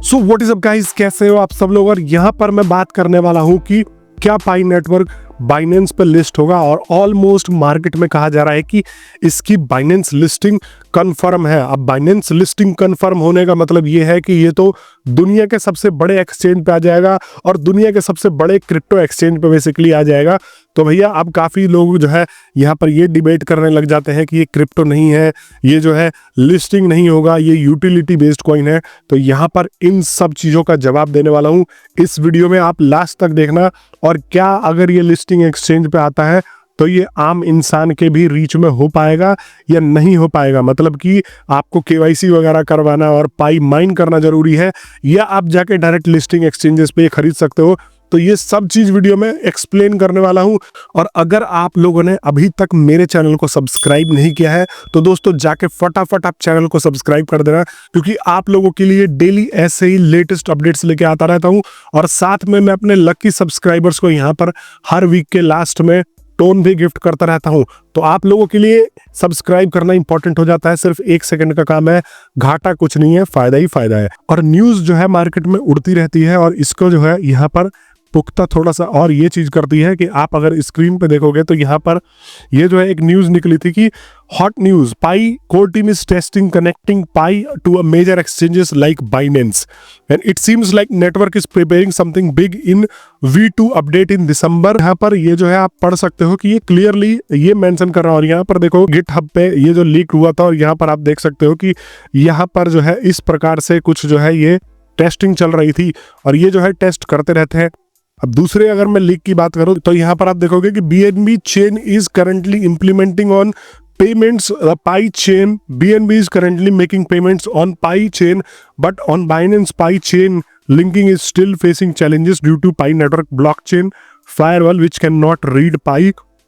So what is up guys, कैसे हो आप सब लोग। और यहाँ पर मैं बात करने वाला हूँ कि क्या पाई नेटवर्क बाइनेंस पे लिस्ट होगा। और ऑलमोस्ट मार्केट में कहा जा रहा है कि इसकी बाइनेंस लिस्टिंग कंफर्म है। अब बाइनेंस लिस्टिंग कंफर्म होने का मतलब ये है कि ये तो दुनिया के सबसे बड़े एक्सचेंज पे आ जाएगा और दुनिया के सबसे बड़े क्रिप्टो एक्सचेंज पे बेसिकली आ जाएगा। तो भैया अब काफ़ी लोग जो है यहाँ पर ये डिबेट करने लग जाते हैं कि ये क्रिप्टो नहीं है, ये जो है लिस्टिंग नहीं होगा, ये यूटिलिटी बेस्ड कॉइन है। तो यहाँ पर इन सब चीज़ों का जवाब देने वाला हूँ इस वीडियो में, आप लास्ट तक देखना। और क्या अगर ये लिस्टिंग एक्सचेंज पे आता है तो ये आम इंसान के भी रीच में हो पाएगा या नहीं हो पाएगा। मतलब कि आपको केवाईसी वगैरह करवाना और पाई माइन करना जरूरी है, या आप जाके डायरेक्ट लिस्टिंग एक्सचेंजेस पे खरीद सकते हो। तो ये सब चीज वीडियो में एक्सप्लेन करने वाला हूं। और अगर आप लोगों ने अभी तक मेरे चैनल को सब्सक्राइब नहीं किया है तो दोस्तों जाके फटाफट आप चैनल को सब्सक्राइब कर देना, क्योंकि आप लोगों के लिए डेली ऐसे ही लेटेस्ट अपडेट्स लेके आता रहता हूं। और साथ में मैं अपने लकी सब्सक्राइबर्स को यहाँ पर हर वीक के लास्ट में टोन भी गिफ्ट करता रहता हूं। तो आप लोगों के लिए सब्सक्राइब करना इंपॉर्टेंट हो जाता है, सिर्फ 1 सेकंड का काम है, घाटा कुछ नहीं है, फायदा ही फायदा है। और न्यूज जो है मार्केट में उड़ती रहती है और इसको जो है यहाँ पर पुख्ता थोड़ा सा और ये चीज करती है कि आप अगर स्क्रीन पे देखोगे तो यहाँ पर ये जो है एक न्यूज निकली थी कि hot news, Pi core team is testing connecting Pi to a major exchanges like Binance and it seems like network is preparing something big in V2 update in December. यहाँ पर ये जो है आप पढ़ सकते हो कि ये क्लियरली ये मेंशन कर रहा है। और यहाँ पर देखो गिटहब पे ये जो लीक हुआ था और यहाँ पर आप देख सकते हो कि यहाँ पर जो है इस प्रकार से कुछ जो है ये टेस्टिंग चल रही थी और ये जो है टेस्ट करते रहते हैं। अब दूसरे अगर मैं लीक की बात करूं तो यहाँ पर आप देखोगे कि BNB chain is currently implementing on payments Pi chain. BNB is currently making payments on Pi chain, but on Binance Pi chain linking is still facing challenges due to Pi network blockchain firewall which cannot read Pi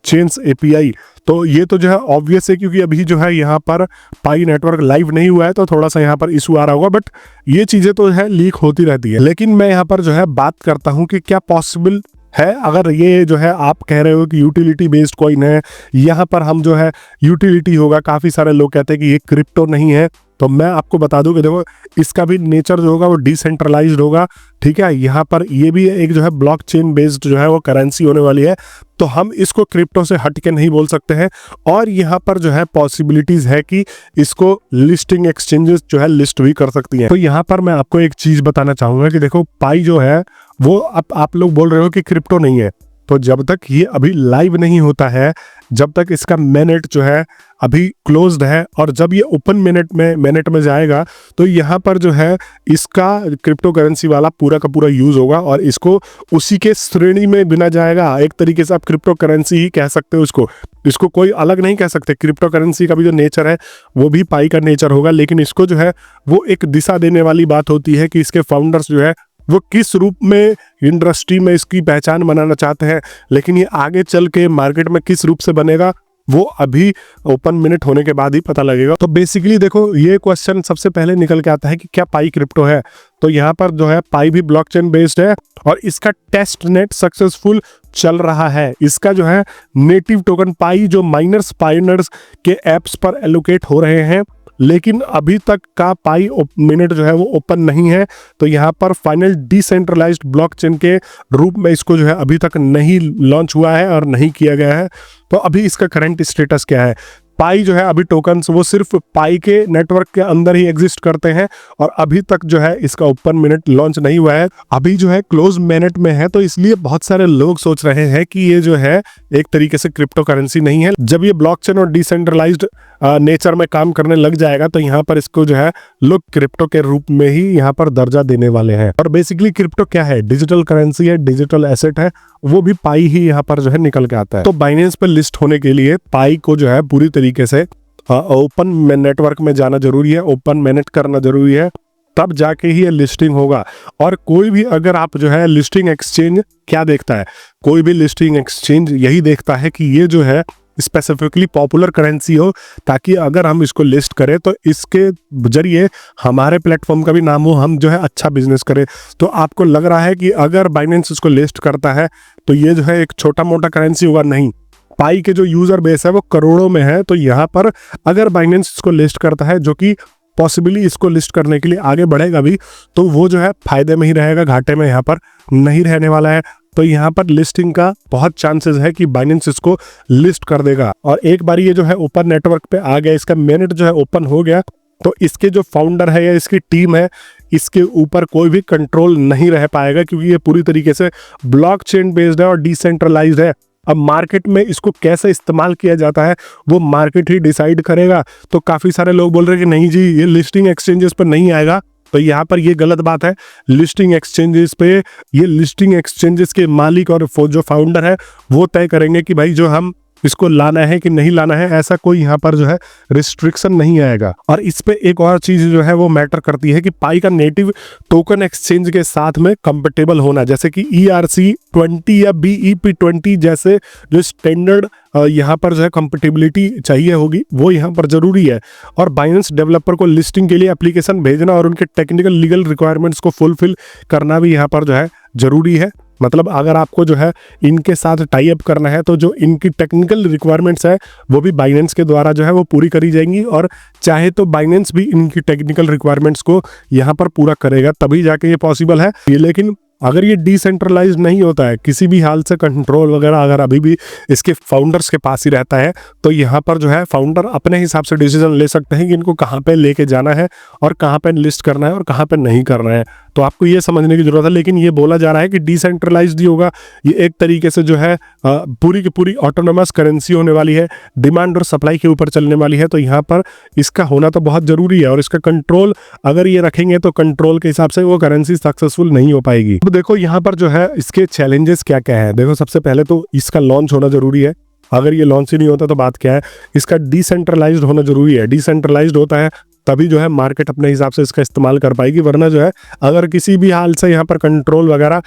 chains API. तो ये तो जो है obvious है, क्योंकि अभी जो है यहाँ पर पाई नेटवर्क लाइव नहीं हुआ है तो थोड़ा सा यहाँ पर इशू आ रहा होगा, बट ये चीजें तो है लीक होती रहती है। लेकिन मैं यहाँ पर जो है बात करता हूँ कि क्या पॉसिबल है अगर ये जो है आप कह रहे हो कि यूटिलिटी बेस्ड कॉइन है, यहाँ पर हम जो है यूटिलिटी होगा। काफी सारे लोग कहते हैं कि ये क्रिप्टो नहीं है, तो मैं आपको बता दूं कि देखो इसका भी नेचर जो होगा वो डिसेंट्रलाइज्ड होगा, ठीक है। यहाँ पर ये भी एक जो है ब्लॉकचेन बेस्ड जो है वो करेंसी होने वाली है, तो हम इसको क्रिप्टो से हट के नहीं बोल सकते हैं। और यहाँ पर जो है पॉसिबिलिटीज है कि इसको लिस्टिंग एक्सचेंजेस जो है लिस्ट भी कर सकती हैं। तो यहाँ पर मैं आपको एक चीज बताना चाहूंगा कि देखो पाई जो है वो अब आप लोग बोल रहे हो कि क्रिप्टो नहीं है, तो जब तक ये अभी लाइव नहीं होता है, जब तक इसका मेनेट जो है अभी क्लोज्ड है, और जब ये ओपन मेनेट में जाएगा तो यहाँ पर जो है इसका क्रिप्टो करेंसी वाला पूरा का पूरा यूज होगा और इसको उसी के श्रेणी में गिना जाएगा। एक तरीके से आप क्रिप्टो करेंसी ही कह सकते हो इसको कोई अलग नहीं कह सकते। क्रिप्टो करेंसी का भी जो नेचर है वो भी पाई का नेचर होगा, लेकिन इसको जो है वो एक दिशा देने वाली बात होती है कि इसके फाउंडर्स जो है वो किस रूप में इंडस्ट्री में इसकी पहचान बनाना चाहते हैं। लेकिन ये आगे चल के मार्केट में किस रूप से बनेगा वो अभी ओपन मिनट होने के बाद ही पता लगेगा। तो बेसिकली देखो ये क्वेश्चन सबसे पहले निकल के आता है कि क्या पाई क्रिप्टो है। तो यहाँ पर जो है पाई भी ब्लॉकचेन बेस्ड है और इसका टेस्ट नेट सक्सेसफुल चल रहा है। इसका जो है नेटिव टोकन पाई जो माइनर्स पायोनियर्स के एप्स पर एलोकेट हो रहे हैं, लेकिन अभी तक का पाई मिनट जो है वो ओपन नहीं है। तो यहाँ पर फाइनल डिसेंट्रलाइज्ड ब्लॉकचेन के रूप में इसको जो है अभी तक नहीं लॉन्च हुआ है और नहीं किया गया है। तो अभी इसका करंट स्टेटस क्या है। पाई जो है अभी टोकन्स वो सिर्फ पाई के नेटवर्क के अंदर ही एग्जिस्ट करते हैं और अभी तक जो है इसका ओपन मिनट लॉन्च नहीं हुआ है, अभी जो है क्लोज मिनट में है। तो इसलिए बहुत सारे लोग सोच रहे हैं कि ये जो है एक तरीके से क्रिप्टो करेंसी नहीं है। जब ये ब्लॉकचेन और डिसेंट्रलाइज्ड नेचर में काम करने लग जाएगा तो यहाँ पर इसको जो है लोग क्रिप्टो के रूप में ही यहाँ पर दर्जा देने वाले हैं। और बेसिकली क्रिप्टो क्या है, डिजिटल करेंसी है, डिजिटल एसेट है, वो भी पाई ही यहाँ पर जो है निकल के आता है। तो बाइनेंस पर लिस्ट होने के लिए पाई को जो है पूरी तरीके से ओपन नेटवर्क में जाना जरूरी है, ओपन मैनेज करना जरूरी है, तब जाके ही ये लिस्टिंग होगा। और कोई भी अगर आप जो है लिस्टिंग एक्सचेंज क्या देखता है, कोई भी लिस्टिंग एक्सचेंज यही देखता है कि ये जो है स्पेसिफिकली पॉपुलर करेंसी हो, ताकि अगर हम इसको लिस्ट करें तो इसके जरिए हमारे प्लेटफॉर्म का भी नाम हो, हम जो है अच्छा बिजनेस करें। तो आपको लग रहा है कि अगर बाइनेंस इसको लिस्ट करता है तो ये जो है एक छोटा मोटा करेंसी होगा, नहीं। पाई के जो यूजर बेस है वो करोड़ों में है। तो यहाँ पर अगर बाइनेंस इसको लिस्ट करता है जो कि पॉसिबली इसको लिस्ट करने के लिए आगे बढ़ेगा भी, तो वो जो है फायदे में ही रहेगा, घाटे में यहाँ पर नहीं रहने वाला है। तो यहाँ पर लिस्टिंग का बहुत चांसेस है कि बाइनेंस इसको लिस्ट कर देगा। और एक बार ये जो है ओपन नेटवर्क पे आ गया, इसका मेरिट जो है ओपन हो गया, तो इसके जो फाउंडर है या इसकी टीम है, इसके ऊपर कोई भी कंट्रोल नहीं रह पाएगा, क्योंकि ये पूरी तरीके से ब्लॉकचेन बेस्ड है और डिसेंट्रलाइज्ड है। अब मार्केट में इसको कैसे इस्तेमाल किया जाता है वो मार्केट ही डिसाइड करेगा। तो काफ़ी सारे लोग बोल रहे हैं कि नहीं जी ये लिस्टिंग एक्सचेंजेस पर नहीं आएगा, तो यहाँ पर ये गलत बात है। लिस्टिंग एक्सचेंजेस पे ये लिस्टिंग एक्सचेंजेस के मालिक और जो फाउंडर है वो तय करेंगे कि भाई जो हम इसको लाना है कि नहीं लाना है, ऐसा कोई यहाँ पर जो है रिस्ट्रिक्शन नहीं आएगा। और इस पे एक और चीज जो है वो मैटर करती है कि पाई का नेटिव टोकन एक्सचेंज के साथ में कंपेटेबल होना, जैसे कि ERC20 या BEP20 जैसे जो स्टैंडर्ड यहाँ पर जो है कंपेटेबिलिटी चाहिए होगी वो यहाँ पर जरूरी है। और बाइनेंस डेवलपर को लिस्टिंग के लिए एप्लीकेशन भेजना और उनके टेक्निकल लीगल रिक्वायरमेंट्स को फुलफिल करना भी यहाँ पर जो है जरूरी है। मतलब अगर आपको जो है इनके साथ टाई अप करना है तो जो इनकी टेक्निकल रिक्वायरमेंट्स है वो भी बाइनेंस के द्वारा जो है वो पूरी करी जाएंगी, और चाहे तो बाइनेंस भी इनकी टेक्निकल रिक्वायरमेंट्स को यहाँ पर पूरा करेगा, तभी जाके ये पॉसिबल है। लेकिन अगर ये डिसेंट्रलाइज नहीं होता है, किसी भी हाल से कंट्रोल वगैरह अगर अभी भी इसके फाउंडर्स के पास ही रहता है, तो यहाँ पर जो है फाउंडर अपने हिसाब से डिसीजन ले सकते हैं कि इनको कहाँ पे लेके जाना है और कहाँ पे लिस्ट करना है और कहाँ पे नहीं करना है। तो आपको ये समझने की जरूरत है। लेकिन ये बोला जा रहा है कि डिसेंट्रलाइज्ड ही होगा, ये एक तरीके से जो है पूरी की पूरी ऑटोनोमस करेंसी होने वाली है, डिमांड और सप्लाई के ऊपर चलने वाली है। तो यहाँ पर इसका होना तो बहुत जरूरी है, और इसका कंट्रोल अगर ये रखेंगे तो कंट्रोल के हिसाब से वो करेंसी सक्सेसफुल नहीं हो पाएगी। तो देखो यहाँ पर जो है इसके चैलेंजेस क्या क्या है। देखो सबसे पहले तो इसका लॉन्च होना जरूरी है, अगर ये लॉन्च ही नहीं होता तो बात क्या है। इसका डिसेंट्रलाइज्ड होना जरूरी है, डिसेंट्रलाइज्ड होता है तभी जो है मार्केट अपने हिसाब से इसका इस्तेमाल कर पाएगी, वरना जो है अगर किसी भी हाल से यहाँ पर कंट्रोल वगैरह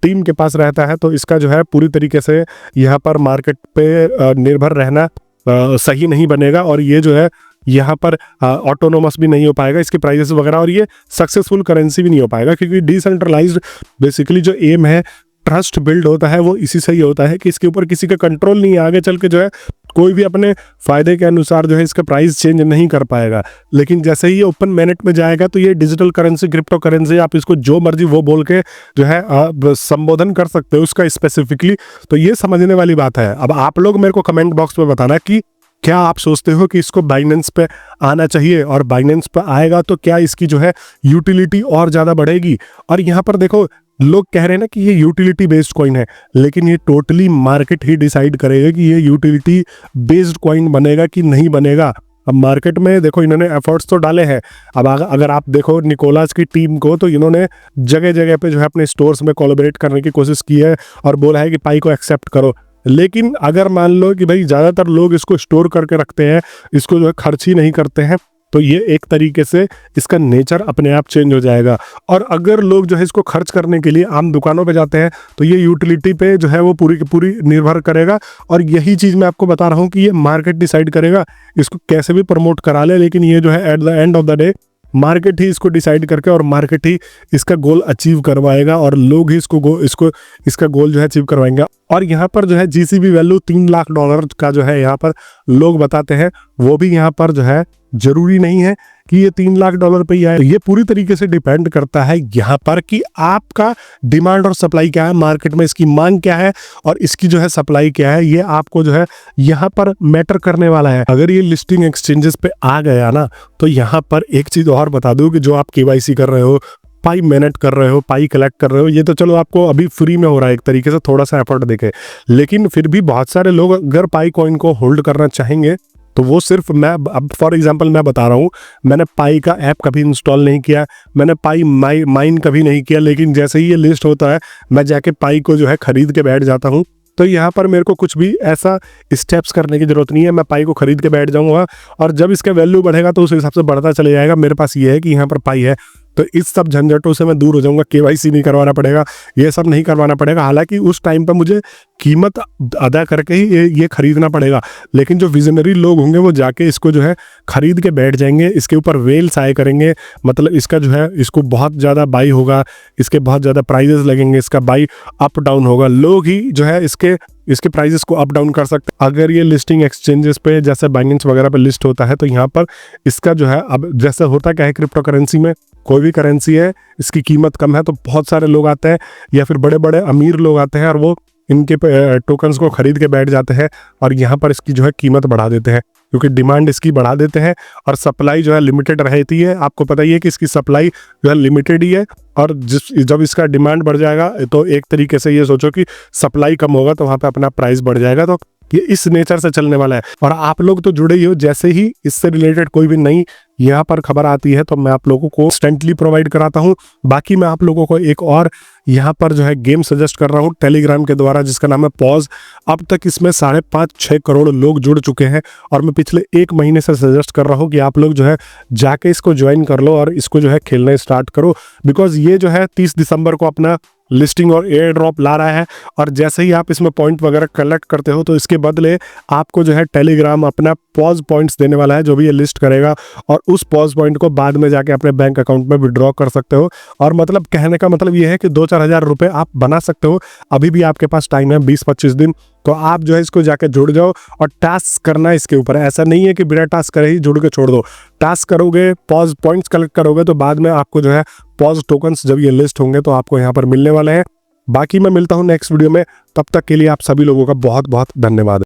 टीम के पास रहता है तो इसका जो है पूरी तरीके से यहाँ पर मार्केट पे निर्भर रहना सही नहीं बनेगा, और ये जो है यहाँ पर ऑटोनोमस भी नहीं हो पाएगा इसके प्राइसेस वगैरह, और ये सक्सेसफुल करेंसी भी नहीं हो पाएगा। क्योंकि डिसेंट्रलाइज्ड बेसिकली जो एम है ट्रस्ट बिल्ड होता है वो इसी से ही होता है कि इसके ऊपर किसी का कंट्रोल नहीं है, आगे चल के जो है कोई भी अपने फायदे के अनुसार जो है इसका प्राइस चेंज नहीं कर पाएगा। लेकिन जैसे ही ये ओपन मैनेट में जाएगा तो ये डिजिटल करेंसी, क्रिप्टो करेंसी, आप इसको जो मर्जी वो बोल के जो है संबोधन कर सकते हो उसका स्पेसिफिकली। तो ये समझने वाली बात है। अब आप लोग मेरे को कमेंट बॉक्स में बताना कि क्या आप सोचते हो कि इसको बाइनेंस पे आना चाहिए, और बाइनेंस पे आएगा तो क्या इसकी जो है यूटिलिटी और ज़्यादा बढ़ेगी। और यहाँ पर देखो लोग कह रहे हैं ना कि ये यूटिलिटी बेस्ड कॉइन है, लेकिन ये टोटली मार्केट ही डिसाइड करेगा कि ये यूटिलिटी बेस्ड कॉइन बनेगा कि नहीं बनेगा। अब मार्केट में देखो इन्होंने एफर्ट्स तो डाले हैं। अब अगर आप देखो निकोलास की टीम को, तो इन्होंने जगह जगह पे जो है अपने स्टोर्स में कोलैबोरेट करने की कोशिश की है और बोला है कि पाई को एक्सेप्ट करो। लेकिन अगर मान लो कि भाई ज़्यादातर लोग इसको स्टोर करके रखते हैं, इसको जो है खर्च ही नहीं करते हैं, तो ये एक तरीके से इसका नेचर अपने आप चेंज हो जाएगा। और अगर लोग जो है इसको खर्च करने के लिए आम दुकानों पे जाते हैं तो ये यूटिलिटी पे जो है वो पूरी की पूरी निर्भर करेगा। और यही चीज़ मैं आपको बता रहा हूँ कि ये मार्केट डिसाइड करेगा, इसको कैसे भी प्रमोट करा ले, लेकिन ये जो है at the end of the day market ही इसको डिसाइड करके और मार्केट ही इसका गोल अचीव करवाएगा, और लोग ही इसका गोल जो है अचीव करवाएंगे। और यहाँ पर जो है जीसीबी वैल्यू $3 लाख का जो है यहाँ पर लोग बताते हैं, वो भी यहाँ पर जो है जरूरी नहीं है कि ये $3 लाख पे ही आए। तो ये पूरी तरीके से डिपेंड करता है यहाँ पर कि आपका डिमांड और सप्लाई क्या है, मार्केट में इसकी मांग क्या है और इसकी जो है सप्लाई क्या है, ये आपको जो है यहाँ पर मैटर करने वाला है। अगर ये लिस्टिंग एक्सचेंजेस पे आ गया ना, तो यहाँ पर एक चीज और बता दूं कि जो आप KYC कर रहे हो, पाई मैनेट कर रहे हो, पाई कलेक्ट कर रहे हो, ये तो चलो आपको अभी फ्री में हो रहा है एक तरीके से, थोड़ा सा एफर्ट देके। लेकिन फिर भी बहुत सारे लोग अगर पाई कॉइन को होल्ड करना चाहेंगे तो वो सिर्फ मैं अब फॉर एग्जांपल मैं बता रहा हूँ, मैंने पाई का ऐप कभी इंस्टॉल नहीं किया, मैंने पाई माइन कभी नहीं किया, लेकिन जैसे ही ये लिस्ट होता है मैं जाके पाई को जो है खरीद के बैठ जाता हूँ। तो यहाँ पर मेरे को कुछ भी ऐसा स्टेप्स करने की जरूरत नहीं है, मैं पाई को खरीद के बैठ जाऊँगा और जब इसका वैल्यू बढ़ेगा तो उस हिसाब से बढ़ता चले जाएगा। मेरे पास ये है कि यहाँ पर पाई है तो इस सब झंझटों से मैं दूर हो जाऊंगा। केवाईसी नहीं करवाना पड़ेगा, ये सब नहीं करवाना पड़ेगा। हालांकि उस टाइम पर मुझे कीमत अदा करके ही ये खरीदना पड़ेगा, लेकिन जो विजनरी लोग होंगे वो जाके इसको जो है खरीद के बैठ जाएंगे, इसके ऊपर वेल्स आए करेंगे, मतलब इसका जो है इसको बहुत ज़्यादा बाई होगा, इसके बहुत ज़्यादा प्राइजेस लगेंगे, इसका बाई अप डाउन होगा। लोग ही जो है इसके प्राइजेस को अप डाउन कर सकते हैं। अगर ये लिस्टिंग एक्सचेंजेस पे जैसे बाइनेंस वगैरह पे लिस्ट होता है तो यहाँ पर इसका जो है, अब जैसे होता क्या है क्रिप्टो करेंसी में, कोई भी करेंसी है इसकी कीमत कम है तो बहुत सारे लोग आते हैं या फिर बड़े बड़े अमीर लोग आते हैं और वो इनके टोकन्स को खरीद के बैठ जाते हैं और यहाँ पर इसकी जो है कीमत बढ़ा देते हैं, क्योंकि डिमांड इसकी बढ़ा देते हैं और सप्लाई जो है लिमिटेड रहती है। आपको पता ही है कि इसकी सप्लाई जो है लिमिटेड ही है, और जब इसका डिमांड बढ़ जाएगा तो एक तरीके से ये सोचो कि सप्लाई कम होगा तो वहाँ पे अपना प्राइस बढ़ जाएगा। तो ये इस नेचर से चलने वाला है। और आप लोग तो जुड़े ही हो, जैसे ही इससे रिलेटेड कोई भी नई यहाँ पर खबर आती है तो मैं आप लोगों को इंस्टेंटली प्रोवाइड कराता हूँ। बाकी मैं आप लोगों को एक और यहाँ पर जो है गेम सजेस्ट कर रहा हूँ टेलीग्राम के द्वारा, जिसका नाम है पॉज। अब तक इसमें 5.5-6 करोड़ लोग जुड़ चुके हैं और मैं पिछले 1 महीने से सजेस्ट कर रहा हूँ कि आप लोग जो है जाके इसको ज्वाइन कर लो और इसको जो है खेलना स्टार्ट करो। बिकॉज ये जो है 30 दिसंबर को अपना लिस्टिंग और एयर ड्रॉप ला रहा है, और जैसे ही आप इसमें पॉइंट वगैरह कलेक्ट करते हो तो इसके बदले आपको जो है टेलीग्राम अपना पॉज पॉइंट्स देने वाला है, जो भी ये लिस्ट करेगा, और उस पॉज पॉइंट को बाद में जाके अपने बैंक अकाउंट में विड्रॉ कर सकते हो। और मतलब कहने का मतलब ये है कि 2-4 हज़ार रुपये आप बना सकते हो। अभी भी आपके पास टाइम है 20-25 दिन, तो आप जो है इसको जाके जुड़ जाओ और टास्क करना इसके ऊपर है। ऐसा नहीं है कि बिना टास्क करे ही जुड़ के छोड़ दो। टास्क करोगे, पॉज पॉइंट्स कलेक्ट करोगे तो बाद में आपको जो है पॉज टोकन्स जब ये लिस्ट होंगे तो आपको यहाँ पर मिलने वाले हैं। बाकी मैं मिलता हूँ नेक्स्ट वीडियो में, तब तक के लिए आप सभी लोगों का बहुत बहुत धन्यवाद।